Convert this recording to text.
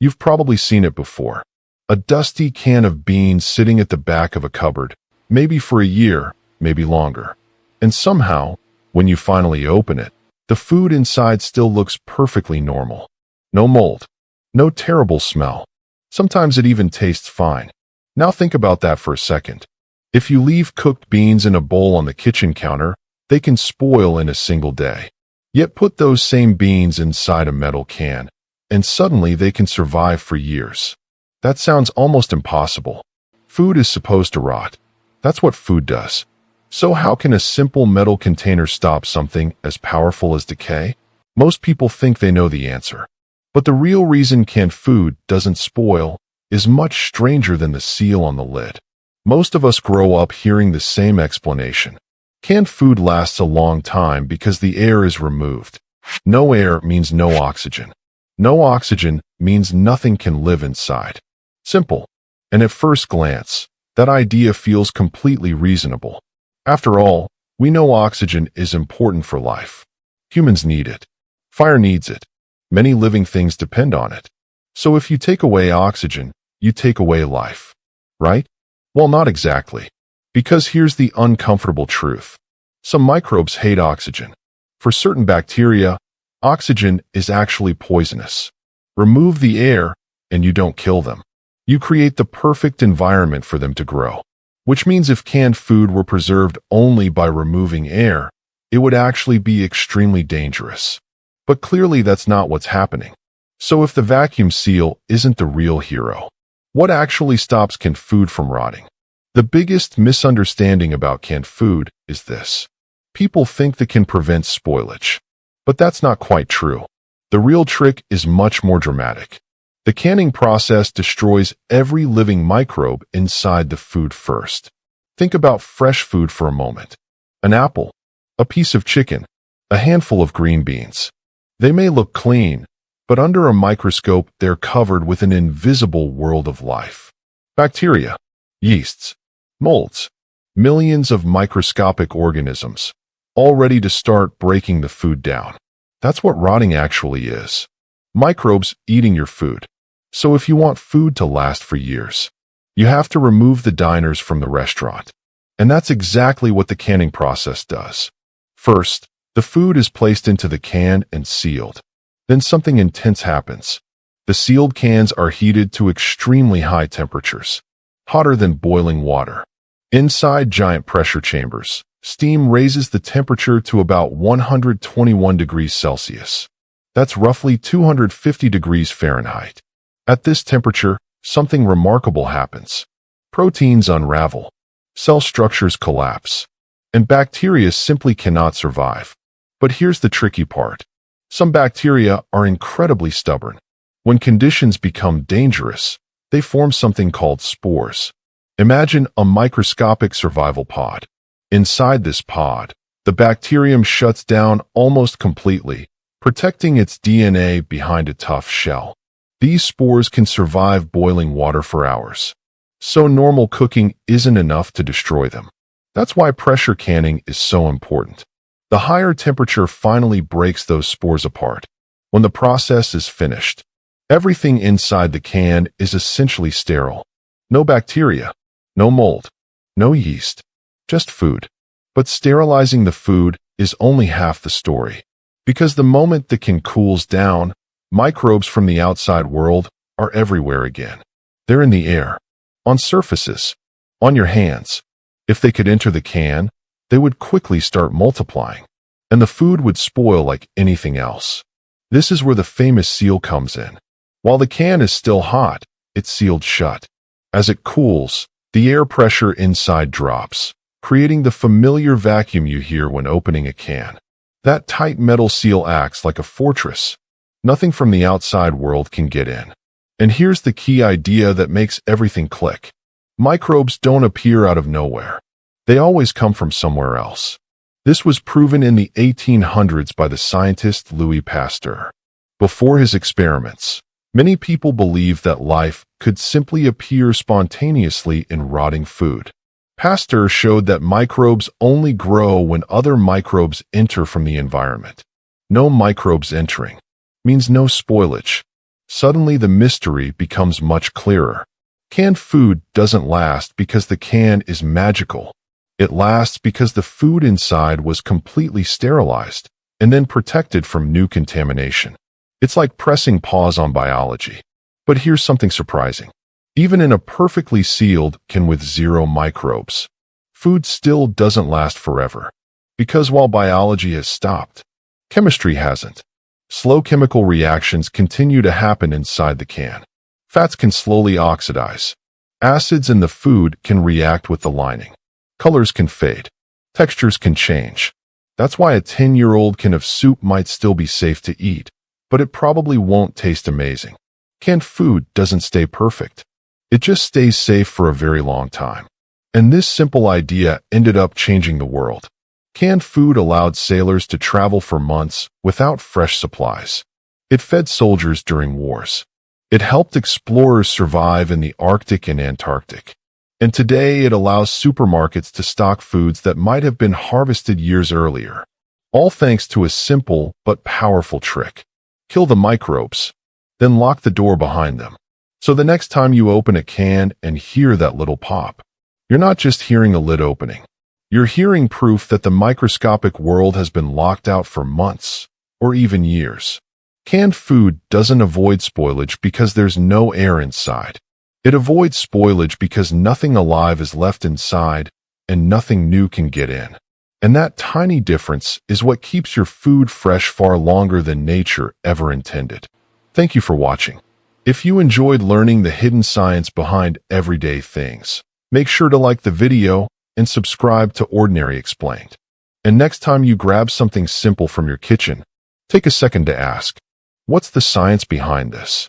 You've probably seen it before. A dusty can of beans sitting at the back of a cupboard, maybe for a year, maybe longer. And somehow, when you finally open it, the food inside still looks perfectly normal. No mold. No terrible smell. Sometimes it even tastes fine. Now think about that for a second. If you leave cooked beans in a bowl on the kitchen counter, they can spoil in a single day. Yet put those same beans inside a metal can, and suddenly they can survive for years. That sounds almost impossible. Food is supposed to rot. That's what food does. So how can a simple metal container stop something as powerful as decay? Most people think they know the answer. But the real reason canned food doesn't spoil is much stranger than the seal on the lid. Most of us grow up hearing the same explanation. Canned food lasts a long time because the air is removed. No air means no oxygen. No oxygen means nothing can live inside. Simple. And at first glance, that idea feels completely reasonable. After all, we know oxygen is important for life. Humans need it. Fire needs it. Many living things depend on it. So if you take away oxygen, you take away life. Right? Well, not exactly. Because here's the uncomfortable truth. Some microbes hate oxygen. For certain bacteria, oxygen is actually poisonous. Remove the air, and you don't kill them. You create the perfect environment for them to grow. Which means if canned food were preserved only by removing air, it would actually be extremely dangerous. But clearly that's not what's happening. So if the vacuum seal isn't the real hero, what actually stops canned food from rotting? The biggest misunderstanding about canned food is this. People think they can prevent spoilage. But that's not quite true. The real trick is much more dramatic. The canning process destroys every living microbe inside the food first. Think about fresh food for a moment. An apple, a piece of chicken, a handful of green beans. They may look clean, but under a microscope they're covered with an invisible world of life. Bacteria, yeasts, molds, millions of microscopic organisms, all ready to start breaking the food down. That's what rotting actually is. Microbes eating your food. So if you want food to last for years, you have to remove the diners from the restaurant. And that's exactly what the canning process does. First, the food is placed into the can and sealed. Then something intense happens. The sealed cans are heated to extremely high temperatures, hotter than boiling water. Inside giant pressure chambers, steam raises the temperature to about 121 degrees Celsius. That's roughly 250 degrees Fahrenheit. At this temperature, something remarkable happens. Proteins unravel, cell structures collapse, and bacteria simply cannot survive. But here's the tricky part. Some bacteria are incredibly stubborn. When conditions become dangerous, they form something called spores. Imagine a microscopic survival pod. Inside this pod, the bacterium shuts down almost completely, protecting its DNA behind a tough shell. These spores can survive boiling water for hours. So normal cooking isn't enough to destroy them. That's why pressure canning is so important. The higher temperature finally breaks those spores apart. When the process is finished, everything inside the can is essentially sterile. No bacteria, no mold, no yeast, just food. But sterilizing the food is only half the story. Because the moment the can cools down, microbes from the outside world are everywhere again. They're in the air, on surfaces, on your hands. If they could enter the can, they would quickly start multiplying, and the food would spoil like anything else. This is where the famous seal comes in. While the can is still hot, it's sealed shut. As it cools, the air pressure inside drops, creating the familiar vacuum you hear when opening a can. That tight metal seal acts like a fortress. Nothing from the outside world can get in. And here's the key idea that makes everything click. Microbes don't appear out of nowhere. They always come from somewhere else. This was proven in the 1800s by the scientist Louis Pasteur. Before his experiments, many people believed that life could simply appear spontaneously in rotting food. Pasteur showed that microbes only grow when other microbes enter from the environment. No microbes entering means no spoilage. Suddenly the mystery becomes much clearer. Canned food doesn't last because the can is magical. It lasts because the food inside was completely sterilized and then protected from new contamination. It's like pressing pause on biology. But here's something surprising. Even in a perfectly sealed can with zero microbes, food still doesn't last forever. Because while biology has stopped, chemistry hasn't. Slow chemical reactions continue to happen inside the can. Fats can slowly oxidize. Acids in the food can react with the lining. Colors can fade. Textures can change. That's why a 10-year-old can of soup might still be safe to eat, but it probably won't taste amazing. Canned food doesn't stay perfect. It just stays safe for a very long time. And this simple idea ended up changing the world. Canned food allowed sailors to travel for months without fresh supplies. It fed soldiers during wars. It helped explorers survive in the Arctic and Antarctic. And today it allows supermarkets to stock foods that might have been harvested years earlier. All thanks to a simple but powerful trick. Kill the microbes, then lock the door behind them. So the next time you open a can and hear that little pop, you're not just hearing a lid opening. You're hearing proof that the microscopic world has been locked out for months, or even years. Canned food doesn't avoid spoilage because there's no air inside. It avoids spoilage because nothing alive is left inside and nothing new can get in. And that tiny difference is what keeps your food fresh far longer than nature ever intended. Thank you for watching. If you enjoyed learning the hidden science behind everyday things, make sure to like the video and subscribe to Ordinary Explained. And next time you grab something simple from your kitchen, take a second to ask, what's the science behind this?